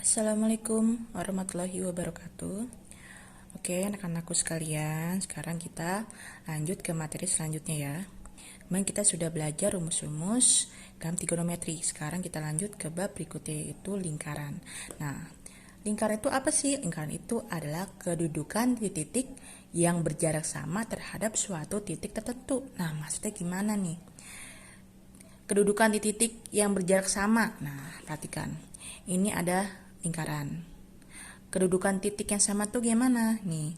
Assalamualaikum warahmatullahi wabarakatuh. Oke, anak-anakku sekalian, sekarang kita lanjut ke materi selanjutnya ya. Kemarin kita sudah belajar rumus-rumus dalam trigonometri. Sekarang kita lanjut ke bab berikutnya, yaitu lingkaran. Nah, lingkaran itu apa sih? Lingkaran itu adalah kedudukan titik yang berjarak sama terhadap suatu titik tertentu. Nah, maksudnya gimana nih? Kedudukan di titik yang berjarak sama. Nah, perhatikan. Ini ada lingkaran. Kedudukan titik yang sama tuh gimana? Nih,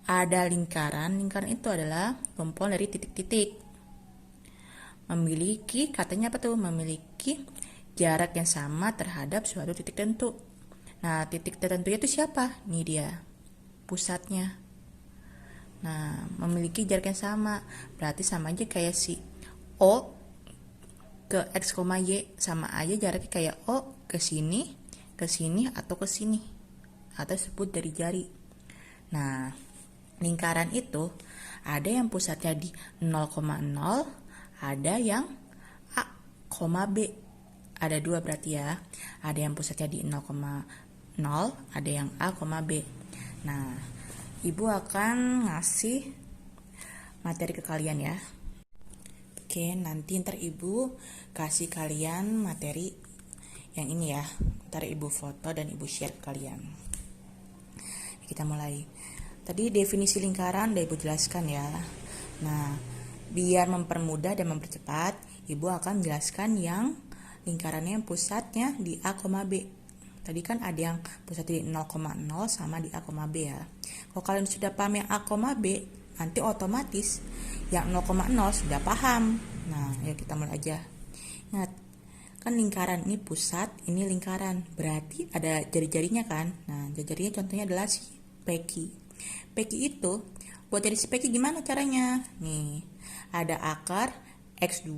ada lingkaran. Lingkaran itu adalah kumpulan dari titik-titik. Memiliki, katanya apa tuh? Memiliki jarak yang sama terhadap suatu titik tertentu. Nah, titik tertentunya itu siapa? Nih dia, pusatnya. Nah, memiliki jarak yang sama. Berarti sama aja kayak si O ke X, Y, sama aja jaraknya kayak O ke sini, atau ke sini, atau disebut dari jari. Nah, lingkaran itu ada yang pusatnya di 0,0, ada yang A, B. Ada dua berarti ya. Ada yang pusatnya di 0,0, ada yang A, B. Nah, Ibu akan ngasih materi ke kalian ya. Oke, nanti ntar Ibu kasih kalian materi yang ini ya. Ntar Ibu foto dan Ibu share ke kalian. Kita mulai. Tadi definisi lingkaran udah Ibu jelaskan ya. Nah, biar mempermudah dan mempercepat, Ibu akan menjelaskan yang lingkarannya yang pusatnya di A, B. Tadi kan ada yang pusatnya di 0,0 sama di A, B ya. Kalau kalian sudah paham yang A, B, nanti otomatis yang 0,0 sudah paham. Nah, yuk kita mulai aja. Ingat, kan lingkaran ini pusat, ini lingkaran. Berarti ada jari-jarinya kan. Nah, jari-jarinya contohnya adalah si peki. Peki itu, buat jadi si peki gimana caranya? Nih, ada akar X2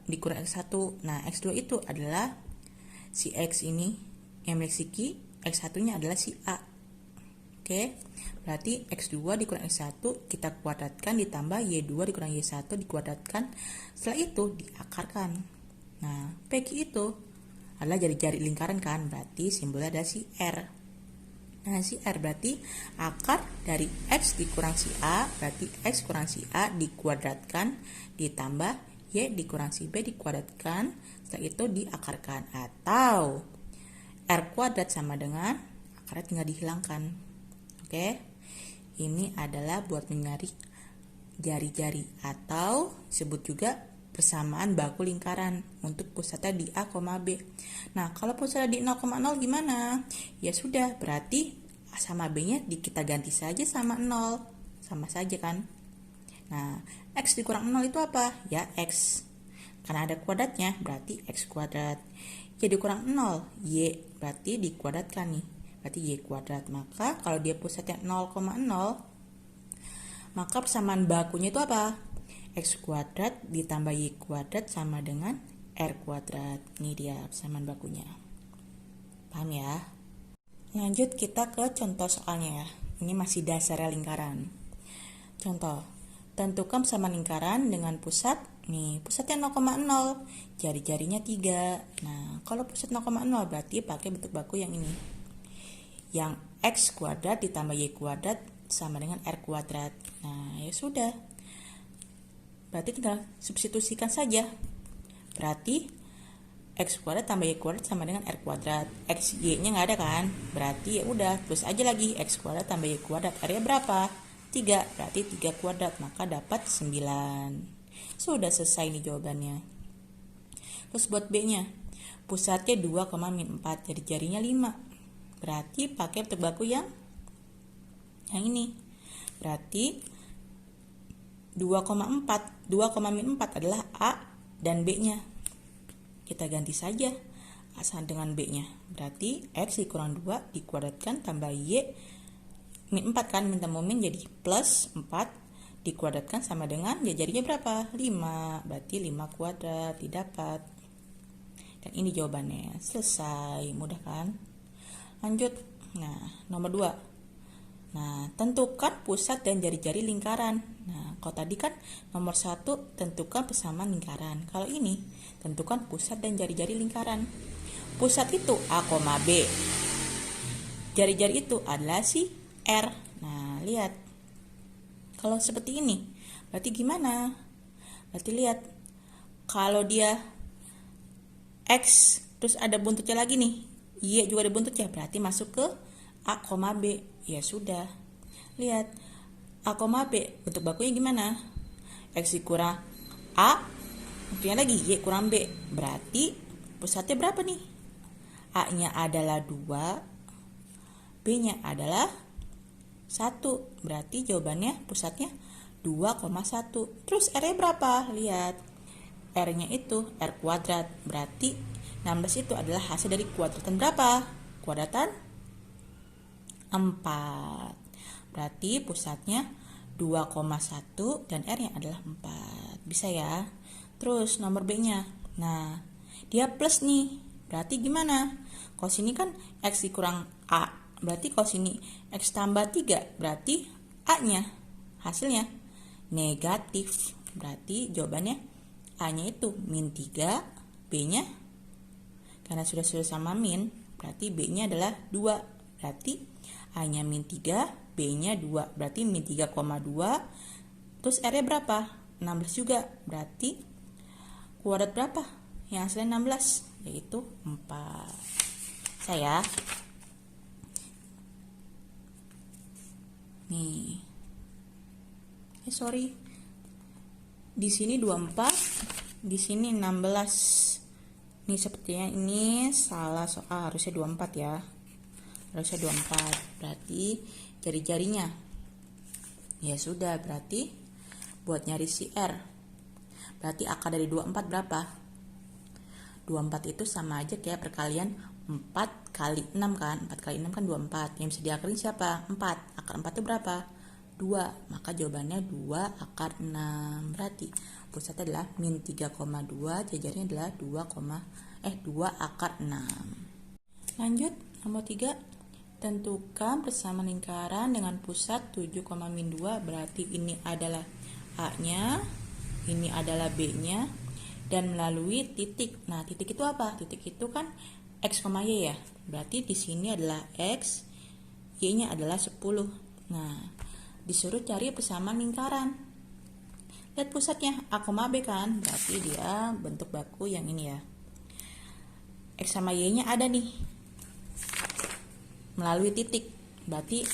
dikurang X1. Nah, X2 itu adalah si X ini, yang memiliki X1-nya adalah si A. Oke, berarti X2 dikurang X1 kita kuadratkan ditambah Y2 dikurang Y1 dikuadratkan. Setelah itu diakarkan. Nah, PQ itu adalah jari-jari lingkaran kan, berarti simbolnya adalah si R. Nah, si R berarti akar dari X dikurang si A, berarti X kurang si A dikuadratkan ditambah Y dikurang si B dikuadratkan. Setelah itu diakarkan. Atau R kuadrat sama dengan akarnya tinggal dihilangkan. Oke, ini adalah buat mencari jari-jari atau disebut juga persamaan baku lingkaran untuk pusatnya di A, B. Nah, kalau pusatnya di 0,0 gimana? Ya sudah, berarti A sama B-nya kita ganti saja sama 0. Sama saja kan? Nah, X dikurang 0 itu apa? Ya, X. Karena ada kuadratnya, berarti X kuadrat. Y dikurang 0, Y berarti dikuadratkan nih. Berarti Y kuadrat. Maka kalau dia pusatnya 0,0, maka persamaan bakunya itu apa? X kuadrat ditambah Y kuadrat sama dengan R kuadrat. Ini dia persamaan bakunya. Paham ya? Lanjut kita ke contoh soalnya ya. Ini masih dasar lingkaran. Contoh, tentukan persamaan lingkaran dengan pusat. Nih, pusatnya 0,0. Jari-jarinya 3. Nah, kalau pusat 0,0 berarti pakai bentuk baku yang ini. Yang X kuadrat ditambah Y kuadrat sama dengan R kuadrat. Nah, ya sudah. Berarti tinggal substitusikan saja. Berarti X kuadrat tambah Y kuadrat sama dengan R kuadrat. X, Y-nya nggak ada kan? Berarti ya udah, terus aja lagi X kuadrat tambah Y kuadrat. R-nya berapa? 3. Berarti 3 kuadrat, maka dapat 9. Sudah selesai nih jawabannya. Terus buat B-nya. Pusatnya 2,-4, jadi jarinya 5. Berarti pakai bentuk baku yang ini. Berarti 2,4. 2,-4 adalah A dan B-nya. Kita ganti saja A sama dengan B-nya. Berarti X dikurang 2 dikuadratkan tambah Y min 4 kan, minta momen jadi plus 4 dikuadratkan sama dengan jarinya berapa? 5. Berarti 5 kuadrat didapat. Dan ini jawabannya. Selesai. Mudah kan? Lanjut. Nah, nomor 2. Nah, tentukan pusat dan jari-jari lingkaran. Nah, kalau tadi kan nomor 1 tentukan persamaan lingkaran. Kalau ini tentukan pusat dan jari-jari lingkaran. Pusat itu A, B. jari-jari itu adalah si R. Nah, lihat. Kalau seperti ini, berarti gimana? Berarti lihat, kalau dia X, terus ada buntutnya lagi nih, Y juga ada buntutnya, berarti masuk ke A, B. Ya sudah. Lihat, A, B, bentuk bakunya gimana? X kurang A, bentuknya lagi Y kurang B. Berarti pusatnya berapa nih? A-nya adalah 2, B-nya adalah 1. Berarti jawabannya pusatnya 2,1. Terus R-nya berapa? Lihat. R-nya itu R kuadrat. Berarti 16 itu adalah hasil dari kuadratan berapa? Kuadratan 4. Berarti pusatnya 2,1 dan R-nya adalah 4. Bisa ya? Terus nomor B-nya. Nah, dia plus nih. Berarti gimana? Kalau sini kan X dikurang A. Berarti kalau sini X tambah 3. Berarti A-nya hasilnya negatif. Berarti jawabannya A-nya itu min 3. B-nya karena sudah sama min. Berarti B-nya adalah 2. Berarti A-nya min 3. B-nya 2. Berarti min 3,2. Terus R-nya berapa? 16 juga. Berarti kuadrat berapa? Yang hasilnya 16. Yaitu 4. Saya nih. Sorry. Di sini 24, di sini 16. Ini sepertinya ini salah soal, harusnya 24 ya. Harusnya 24. Berarti jari-jarinya. Ya sudah, berarti buat nyari si R. Berarti akar dari 24 berapa? 24 itu sama aja kayak perkalian 4 kali 6 kan. 4 kali 6 kan 24. Yang bisa diakarin siapa? 4. Akar 4 itu berapa? 2. Maka jawabannya 2 akar 6. Berarti pusatnya adalah min 3,2. Jajarnya adalah 2 akar 6. Lanjut nomor 3. Tentukan persamaan lingkaran dengan pusat 7,-2. Berarti ini adalah A-nya, ini adalah B-nya, dan melalui titik. Nah, titik itu apa? Titik itu kan X, Y ya. Berarti di sini adalah X, Y-nya adalah 10. Nah, disuruh cari persamaan lingkaran. Lihat pusatnya A, B kan. Berarti dia bentuk baku yang ini ya. X sama Y-nya ada nih. Melalui titik. Berarti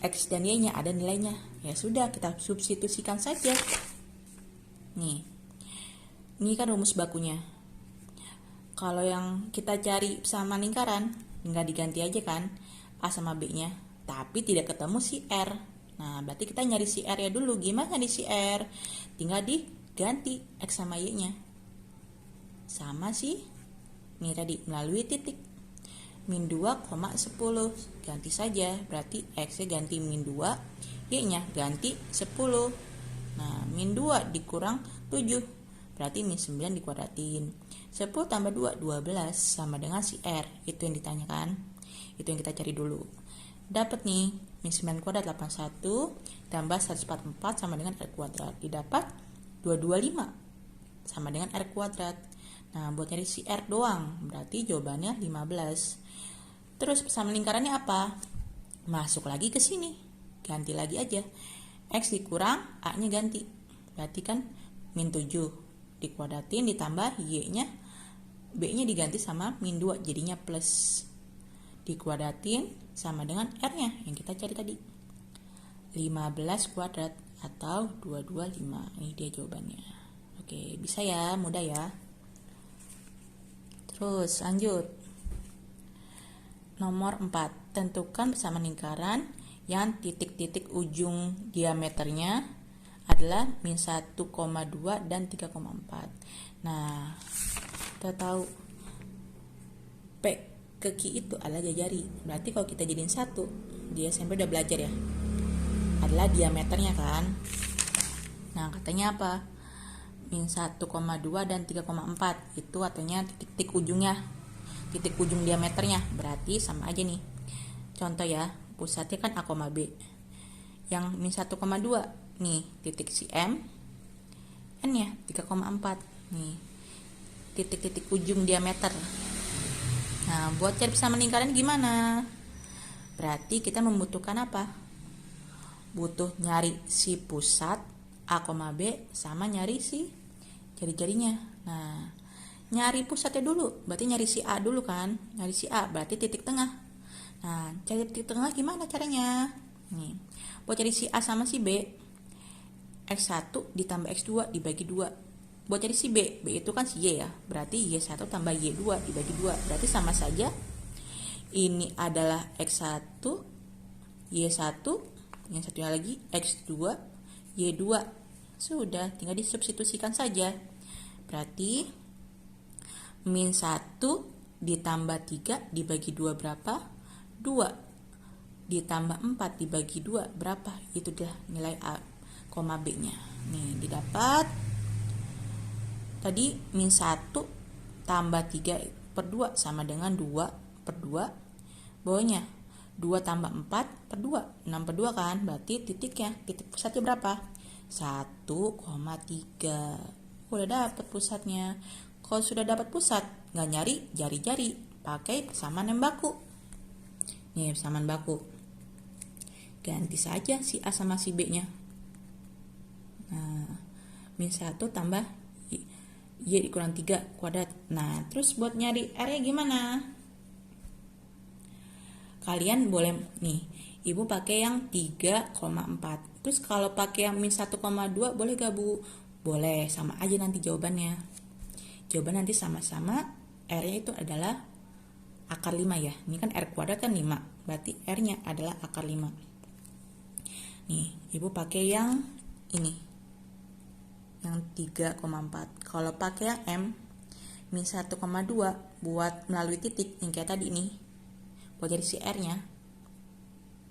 X dan Y-nya ada nilainya. Ya sudah, kita substitusikan saja. Nih. Ini kan rumus bakunya. Kalau yang kita cari persamaan lingkaran, nggak diganti aja kan A sama B-nya, tapi tidak ketemu si R. Nah, berarti kita nyari si R ya dulu. Gimana nyari si R? Tinggal diganti X sama Y-nya. Sama sih. Ini tadi melalui titik. Min 2,10. Ganti saja. Berarti X-nya ganti min 2, Y-nya ganti 10. Nah, min 2 dikurang 7. Berarti min 9 dikuadratin. 10 tambah 2, 12 sama dengan si R. Itu yang ditanyakan. Itu yang kita cari dulu. Dapat nih, min 9 kuadrat 81 tambah 144 sama dengan R kuadrat. Didapat 225 sama dengan R kuadrat. Nah, buat nyari si R doang, berarti jawabannya 15. Terus persamaan lingkarannya apa? Masuk lagi ke sini. Ganti lagi aja. X dikurang, A-nya ganti. Berarti kan min 7. Dikuadratin ditambah Y-nya, B-nya diganti sama min 2, jadinya plus. Dikuadratin sama dengan R-nya yang kita cari tadi. 15 kuadrat atau 225. Ini dia jawabannya. Oke, bisa ya, mudah ya. Terus lanjut. Nomor 4. Tentukan persamaan lingkaran yang titik-titik ujung diameternya adalah min 1,2 dan 3,4. Nah, kita tahu P ke Q itu adalah jari. Berarti kalau kita jadiin 1, di SMP udah belajar ya, adalah diameternya kan. Nah, katanya apa? Min 1,2 dan 3,4 itu artinya titik ujungnya, titik ujung diameternya. Berarti sama aja nih. Contoh ya, pusatnya kan A, B. Yang min 1,2 nih titik si M, N-nya 3,4. Nih titik-titik ujung diameter. Nah, buat cari persamaan lingkaran gimana? Berarti kita membutuhkan apa? Butuh nyari si pusat A, B sama nyari si jari-jarinya. Nah, nyari pusatnya dulu, berarti nyari si A dulu kan. Nyari si A berarti titik tengah. Nah, cari titik tengah gimana caranya? Nih, buat cari si A sama si B, X1 ditambah X2 dibagi 2. Buat cari si B itu kan si Y ya, berarti Y1 tambah Y2 dibagi 2. Berarti sama saja, ini adalah X1, Y1, yang satunya lagi X2, Y2. Sudah, tinggal disubstitusikan saja. Berarti min 1 ditambah 3 dibagi 2 berapa? 2 ditambah 4 dibagi 2 berapa? Itu dia nilai A, B nya. Nih, didapat tadi min 1 tambah 3 per 2 sama dengan 2 per 2. Bawahnya 2 tambah 4 per 2, 6 per 2 kan? Berarti titik pusatnya berapa? 1,3. Udah dapat pusatnya. Kalau sudah dapat pusat, nggak nyari jari-jari, pakai persamaan yang baku. Nih, persamaan baku. Ganti saja si A sama si B-nya. Nah, min 1 tambah Y dikurang 3 kuadrat. Nah, terus buat nyari R-nya gimana? Kalian boleh nih, Ibu pakai yang 3,4. Terus kalau pakai yang min 1,2 boleh gak Bu? Boleh, sama aja nanti jawabannya. Jawaban nanti sama-sama R-nya itu adalah akar 5 ya. Ini kan R kuadrat kan 5. Berarti R-nya adalah akar 5. Nih, Ibu pakai yang ini. Yang 3,4. Kalau pakai yang M, min 1,2 buat melalui titik yang kayak tadi nih. Buat cari si R-nya.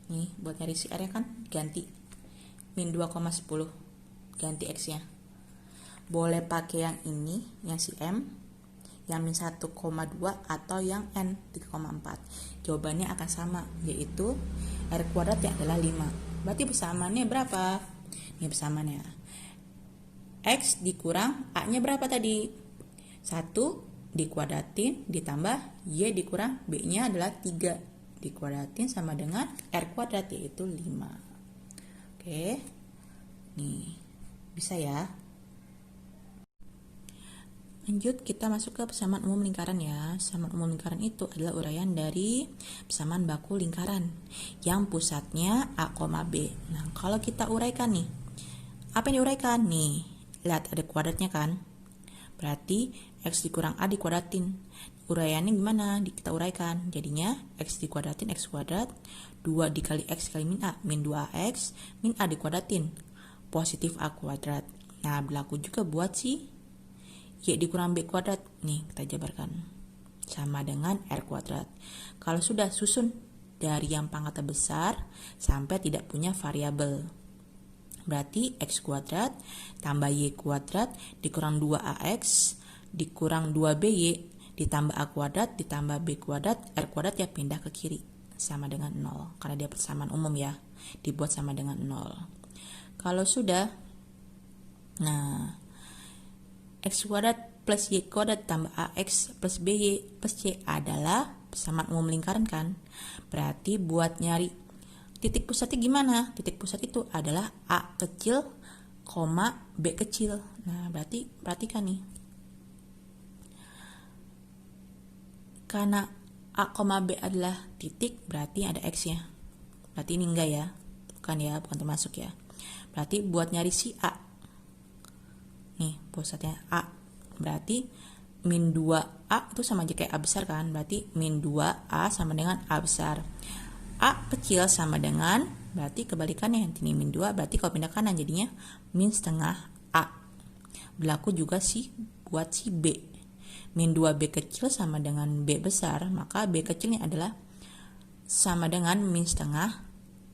Nih, buat nyari si R-nya kan ganti min 2,10. Ganti X-nya. Boleh pakai yang ini, yang si M, yang min 1,2 atau yang N 3,4. Jawabannya akan sama, yaitu R kuadrat yang adalah 5. Berarti persamaannya berapa? Ini persamaannya. X dikurang A-nya berapa tadi? 1 dikuadratin ditambah Y dikurang B-nya adalah 3. Dikuadratin sama dengan R kuadrat, yaitu 5. Oke. Nih, bisa ya. Lanjut, kita masuk ke persamaan umum lingkaran ya. Persamaan umum lingkaran itu adalah uraian dari persamaan baku lingkaran yang pusatnya A, B. Nah, kalau kita uraikan nih, apa yang diuraikan? Nih, lihat ada kuadratnya kan? Berarti X dikurang A dikuadratin. Uraiannya gimana? Kita uraikan. Jadinya X dikuadratin X kuadrat, 2 dikali X kali min A, min 2AX, min A dikuadratin, positif A kuadrat. Nah, berlaku juga buat si Y dikurang B kuadrat. Nih, kita jabarkan. Sama dengan R kuadrat. Kalau sudah, susun dari yang pangkat besar sampai tidak punya variabel. Berarti X kuadrat tambah Y kuadrat dikurang 2AX dikurang 2BY ditambah A kuadrat ditambah B kuadrat, R kuadrat ya pindah ke kiri. Sama dengan 0. Karena dia persamaan umum ya. Dibuat sama dengan 0. Kalau sudah, nah, X kuadrat plus Y kuadrat tambah AX plus BY plus C adalah persamaan umum lingkaran kan? Berarti buat nyari titik pusatnya gimana? Titik pusat itu adalah A kecil, B kecil. Nah, berarti perhatikan nih. Karena A, B adalah titik, berarti ada X-nya. Berarti ini enggak ya? Bukan termasuk ya. Berarti buat nyari si A. Nih, pusatnya A. Berarti min 2A itu sama aja kayak A besar kan? Berarti min 2A sama dengan A besar. A kecil sama dengan, berarti kebalikannya, ini min 2, berarti kalau pindah kanan jadinya min setengah A. Berlaku juga buat si B. Min 2B kecil sama dengan B besar, maka B kecilnya adalah sama dengan min setengah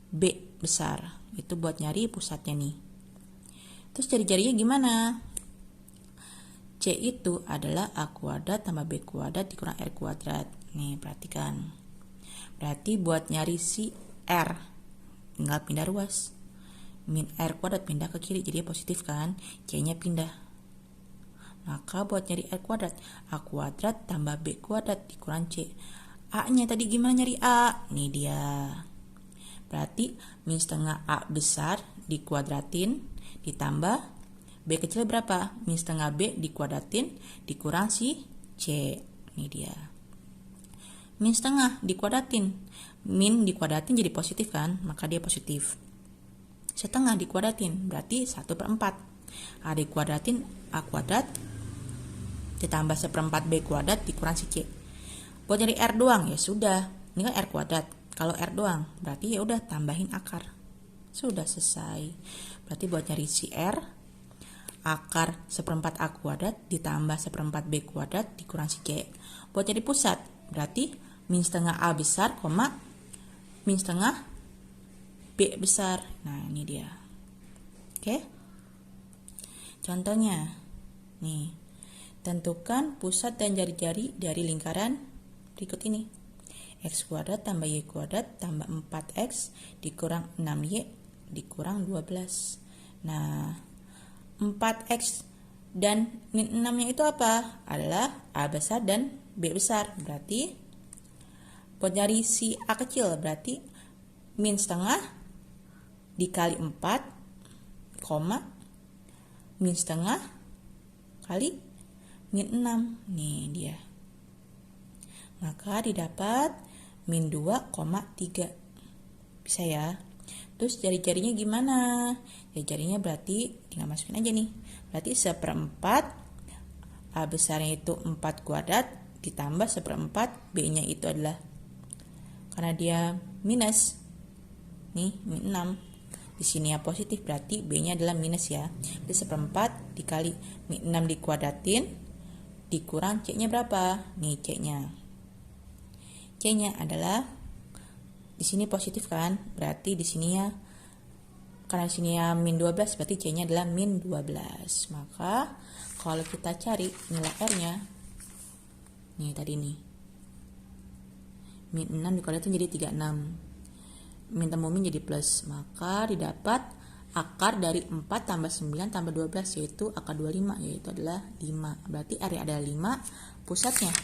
B besar. Itu buat nyari pusatnya nih. Terus jari-jarinya gimana? C itu adalah A kuadrat tambah B kuadrat dikurang R kuadrat. Nih, perhatikan. Berarti buat nyari si R, tinggal pindah ruas. Min R kuadrat pindah ke kiri, jadi positif kan? C-nya pindah. Maka buat nyari R kuadrat, A kuadrat tambah B kuadrat dikurang C. A-nya tadi gimana nyari A? Nih dia. Berarti min setengah A besar dikuadratin ditambah B kecil berapa? Min setengah B dikuadratin dikurang si C. Ini dia. Min setengah dikuadratin. Min dikuadratin jadi positif kan? Maka dia positif. Setengah dikuadratin berarti 1/4. A dikuadratin A kuadrat ditambah 1/4 B kuadrat dikurang si C. Buat nyari R doang ya sudah. Ini kan R kuadrat. Kalau R doang berarti ya udah tambahin akar. Sudah selesai. Berarti buat nyari si R, akar 1/4 A kuadrat ditambah 1/4 B kuadrat dikurang si C. Buat nyari pusat berarti min setengah A besar, min setengah B besar. Nah ini dia. Oke. Contohnya nih, tentukan pusat dan jari-jari dari lingkaran berikut ini. X kuadrat tambah Y kuadrat tambah 4X dikurang 6Y dikurang 12. Nah 4X dan min 6 nya itu apa? Adalah A besar dan B besar. Berarti buat nyari si A kecil berarti min setengah dikali 4, min setengah kali min 6. Nih dia. Maka didapat min 2,3. Bisa ya. Terus jari-jarinya gimana? Jari-jarinya berarti tinggal masukin aja nih. Berarti 1/4 A besarnya itu 4 kuadrat ditambah 1/4 B-nya itu adalah, karena dia minus. Nih, min 6. Di sini ya positif berarti B-nya adalah minus ya. Jadi 1/4 dikali min 6 dikuadratin dikurang C-nya berapa? Nih C-nya. C-nya adalah di sini positif kan? Berarti di sini ya, karena di sini ya min 12 berarti C-nya adalah min 12. Maka kalau kita cari nilai R-nya, nih tadi nih, min 6 dikuadratin jadi 36. Min temu min jadi plus. Maka didapat akar dari 4 tambah 9 tambah 12 yaitu akar 25, yaitu adalah 5. Berarti R adalah 5, pusatnya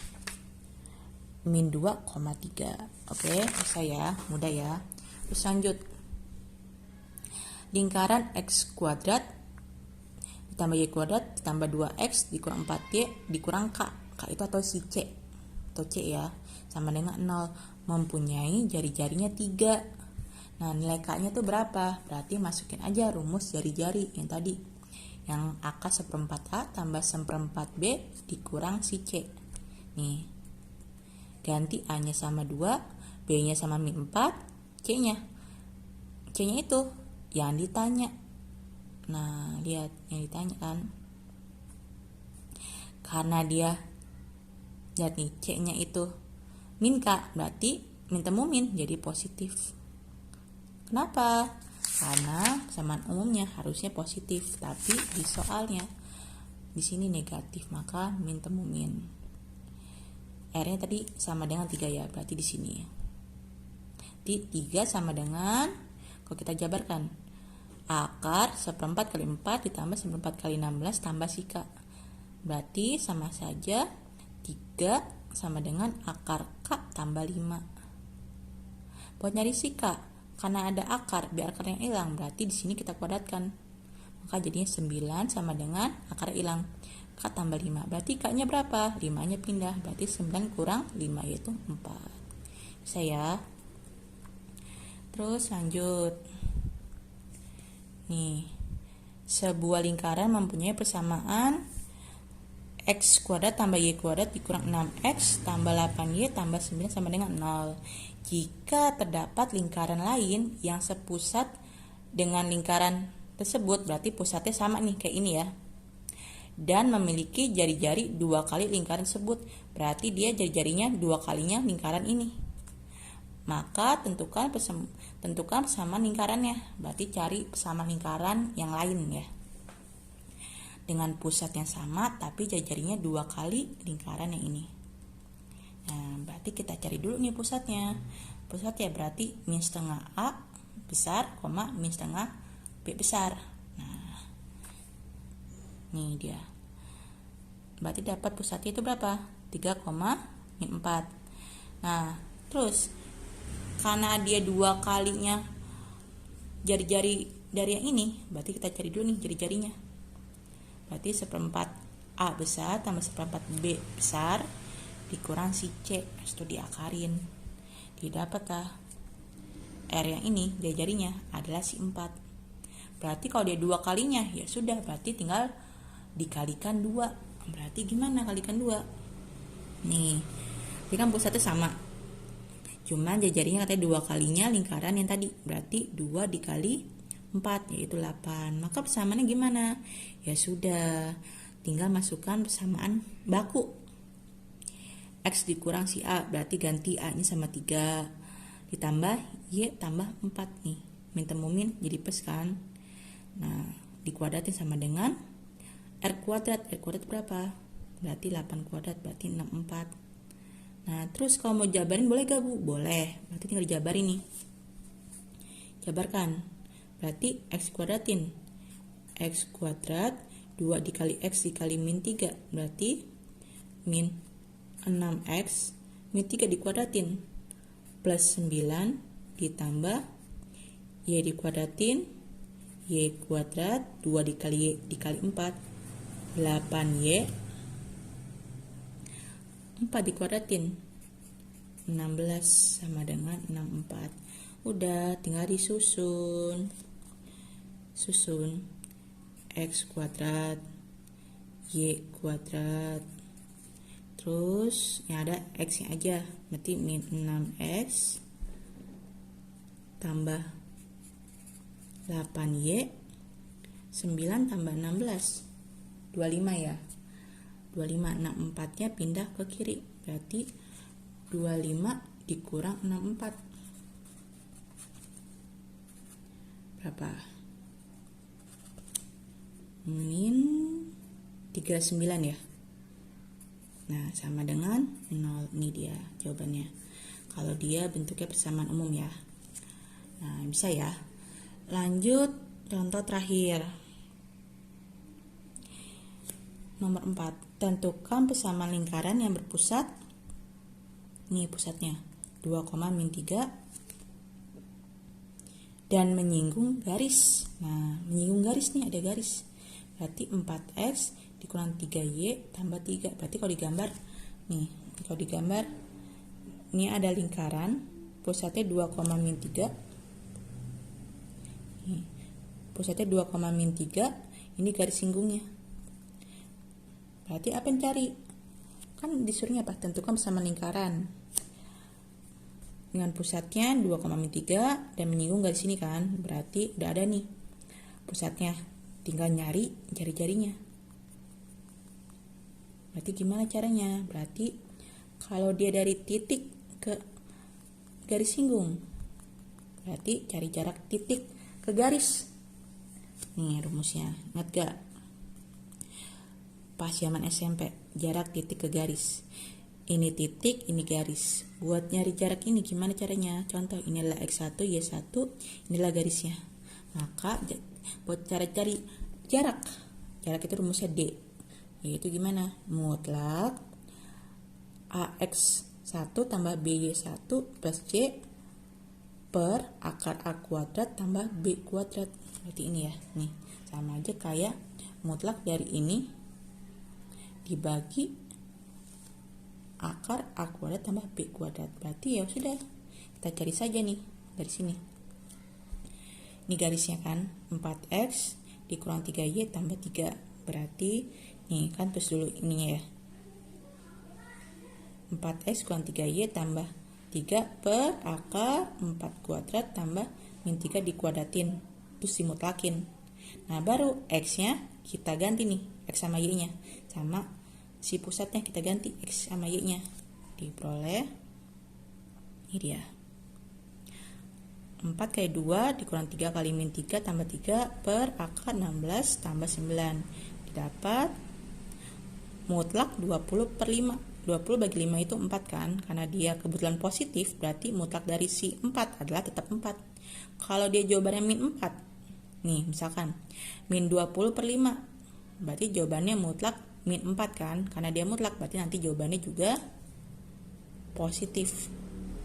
min 2,3. Oke, bisa ya, mudah ya. Terus lanjut. Lingkaran X kuadrat ditambah Y kuadrat ditambah 2X dikurang 4Y dikurang K. K itu atau si C. Atau C ya. Sama dengan 0. Mempunyai jari-jarinya 3. Nah, nilai K-nya tuh berapa? Berarti masukin aja rumus jari-jari yang tadi. Yang akar 1/4 A tambah 1/4 B dikurang si C. Nih. Ganti A-nya sama 2, B-nya sama min 4, C-nya. C-nya itu yang ditanya. Nah, lihat yang ditanya kan. Karena dia, lihat nih, C-nya itu min K, berarti min temu min, jadi positif. Kenapa? Karena kesamaan umumnya harusnya positif, tapi di soalnya di sini negatif, maka min temu min. R-nya tadi sama dengan 3 ya, berarti di sini. Di 3 sama dengan, kalau kita jabarkan, akar 1/4 kali 4 ditambah 1/4 kali 16 tambah si K. Berarti sama saja 3 sama dengan akar K tambah 5. Buat nyari si K, karena ada akar, biar akarnya hilang, berarti di sini kita kuadratkan. Maka jadinya 9 sama dengan akar hilang. K tambah 5. Berarti K-nya berapa? 5-nya pindah. Berarti 9 kurang 5 yaitu 4. Bisa ya? Terus lanjut. Nih. Sebuah lingkaran mempunyai persamaan X kuadrat tambah Y kuadrat dikurang 6X tambah 8Y tambah 9 sama dengan 0. Jika terdapat lingkaran lain yang sepusat dengan lingkaran tersebut, berarti pusatnya sama nih kayak ini ya. Dan memiliki jari-jari 2 kali lingkaran tersebut, berarti dia jari-jarinya 2 kalinya lingkaran ini. Maka tentukan persamaan lingkarannya, berarti cari persamaan lingkaran yang lain ya. Dengan pusat yang sama tapi jari-jarinya 2 kali lingkaran yang ini. Nah, berarti kita cari dulu nih pusatnya. Pusatnya berarti min setengah A besar, min setengah B besar. Nah, nih dia. Berarti dapat pusatnya itu berapa? 3, min 4. Nah, terus karena dia 2 kalinya jari-jari dari yang ini, berarti kita cari dulu nih jari-jarinya. Berarti 1/4 A besar tambah 1/4 B besar dikurang si C, itu diakarin. Didapatlah R yang ini jari-jarinya adalah si 4. Berarti kalau dia 2 kalinya, ya sudah, berarti tinggal dikalikan 2. Berarti gimana kalikan 2? Nih, ini kan pusatnya sama. Cuman jari-jarinya katanya 2 kalinya lingkaran yang tadi. Berarti 2 dikali 4, yaitu 8. Maka persamaannya gimana? Ya sudah, tinggal masukkan persamaan baku. X dikurang si A, berarti ganti A-nya sama 3. Ditambah Y tambah 4 nih. Min temu min jadi plus kan. Nah, dikuadratin sama dengan R kuadrat. R kuadrat berapa? Berarti 8 kuadrat, berarti 64. Nah, terus kalau mau jabarin boleh gak Bu? Boleh. Berarti tinggal dijabarin nih. Jabarkan. Berarti X kuadratin. X kuadrat 2 dikali X dikali min 3. Berarti min 6X min 3 dikuadratin. Plus 9 ditambah Y dikuadratin. Y kuadrat 2 dikali Y dikali 4. 8Y 4 dikuadratin 16 sama dengan 64. Udah, tinggal disusun. Susun X kuadrat Y kuadrat, terus yang ada X nya aja, berarti min 6X tambah 8Y 9 tambah 16 25 ya. 25, 64 nya pindah ke kiri, berarti 25 dikurang 64 berapa? Min 39 ya. Nah, sama dengan 0. Ini dia jawabannya. Kalau dia bentuknya persamaan umum ya. Nah, bisa ya. Lanjut contoh terakhir. Nomor 4. Tentukan persamaan lingkaran yang berpusat. Nih pusatnya 2, min 3 dan menyinggung garis. Nah, menyinggung garis nih, ada garis. Berarti 4X dikurang 3Y tambah 3. Berarti kalau digambar nih, kalau digambar ini ada lingkaran, pusatnya 2, min 3. Nih, pusatnya 2, min 3, ini garis singgungnya. Berarti apa yang cari? Kan disuruhnya apa? Tentukan persamaan lingkaran. Dengan pusatnya 2, min 3 dan menyinggung garis sini kan. Berarti udah ada nih pusatnya. Tinggal nyari jari-jarinya. Berarti gimana caranya? Berarti kalau dia dari titik ke garis singgung, berarti cari jarak titik ke garis. Nih rumusnya, ingat gak? Pas zaman SMP, jarak titik ke garis. Ini titik, ini garis. Buat nyari jarak ini gimana caranya? Contoh, inilah X1, Y1, inilah garisnya. Maka buat cara cari jarak itu rumusnya D. Yaitu gimana? Mutlak AX1 tambah BY1 plus C per akar A kuadrat tambah B kuadrat. Berarti ini ya. Nih, sama aja kayak mutlak dari ini dibagi akar A kuadrat tambah B kuadrat. Berarti ya sudah, kita cari saja nih dari sini. Ini garisnya kan 4X dikurang 3Y tambah 3. Berarti nih kan terus dulu ininya ya. 4X kurang 3Y tambah 3 per akar 4 kuadrat tambah min 3 dikuadratin. Terus dimutlakin. Nah baru X-nya kita ganti nih, X sama Y-nya. Sama si pusatnya kita ganti X sama Y-nya. Diperoleh ini dia 4 kali 2 dikurang 3 kali min 3 tambah 3 per akar 16 tambah 9. Didapat mutlak 20 per 5. 20 bagi 5 itu 4 kan. Karena dia kebetulan positif, berarti mutlak dari si 4 adalah tetap 4. Kalau dia jawabannya min 4, nih misalkan min 20 per 5, berarti jawabannya mutlak min 4 kan. Karena dia mutlak, berarti nanti jawabannya juga positif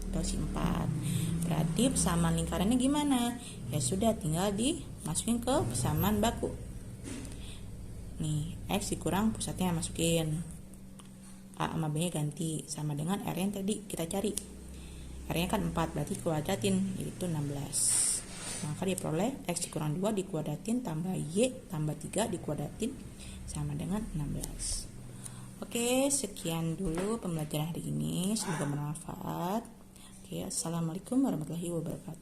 atau si 4. Berarti persamaan lingkarannya gimana? Ya sudah, tinggal dimasukin ke persamaan baku. Nih, X dikurang pusatnya masukin. A sama B nya ganti, sama dengan R yang tadi kita cari. R nya kan 4, berarti kuadratin, yaitu 16. Maka diperoleh X dikurang 2 dikuadratin tambah Y tambah 3 dikuadratin sama dengan 16. Oke, sekian dulu pembelajaran hari ini. Semoga bermanfaat. Oke, assalamualaikum warahmatullahi wabarakatuh.